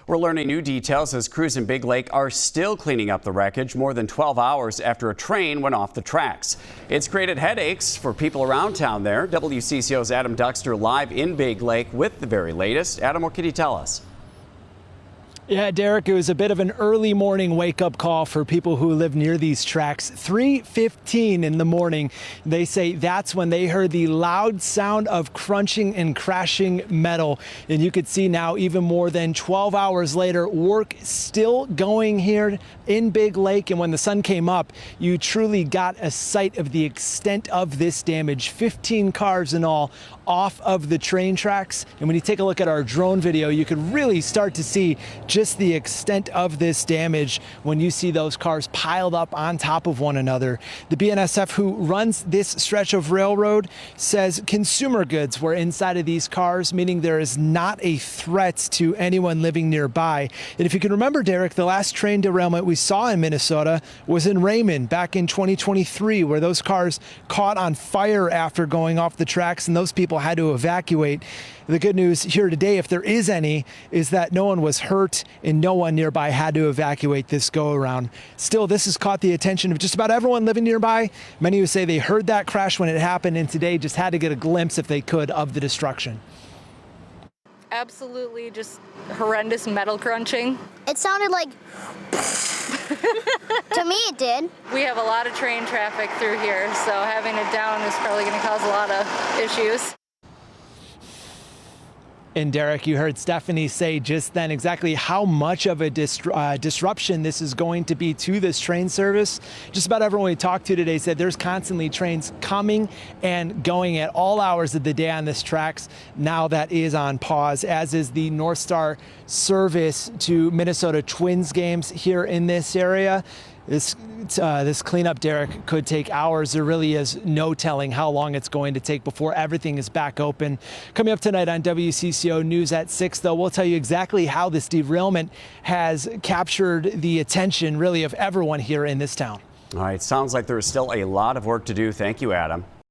We're learning new details as crews in Big Lake are still cleaning up the wreckage more than 12 hours after a train went off the tracks. It's created headaches for people around town there. WCCO's Adam Duxter live in Big Lake with the very latest. Adam, what can you tell us? Yeah, Derek, it was a bit of an early morning wake-up call for people who live near these tracks. 3:15 in the morning, they say that's when they heard the loud sound of crunching and crashing metal. And you could see now, even more than 12 hours later, work still going here in Big Lake. And when the sun came up, you truly got a sight of the extent of this damage. 15 cars in all off of the train tracks. And when you take a look at our drone video, you could really start to see just the extent of this damage when you see those cars piled up on top of one another. The BNSF, who runs this stretch of railroad, says consumer goods were inside of these cars, meaning there is not a threat to anyone living nearby. And if you can remember, Derek, the last train derailment we saw in Minnesota was in Raymond back in 2023, where those cars caught on fire after going off the tracks and those people had to evacuate. The good news here today, if there is any, is that no one was hurt and no one nearby had to evacuate this go-around. Still, this has caught the attention of just about everyone living nearby. Many who say they heard that crash when it happened and today just had to get a glimpse, if they could, of the destruction. Absolutely just horrendous metal crunching. It sounded like to me it did. We have a lot of train traffic through here, so having it down is probably going to cause a lot of issues. And Derek, you heard Stephanie say just then exactly how much of a disruption this is going to be to this train service. Just about everyone we talked to today said there's constantly trains coming and going at all hours of the day on this tracks. Now that is on pause, as is the North Star service to Minnesota Twins games here in this area. This cleanup, Derek, could take hours. There really is no telling how long it's going to take before everything is back open. Coming up tonight on WCCO News at 6, though, we'll tell you exactly how this derailment has captured the attention, really, of everyone here in this town. All right, sounds like there is still a lot of work to do. Thank you, Adam.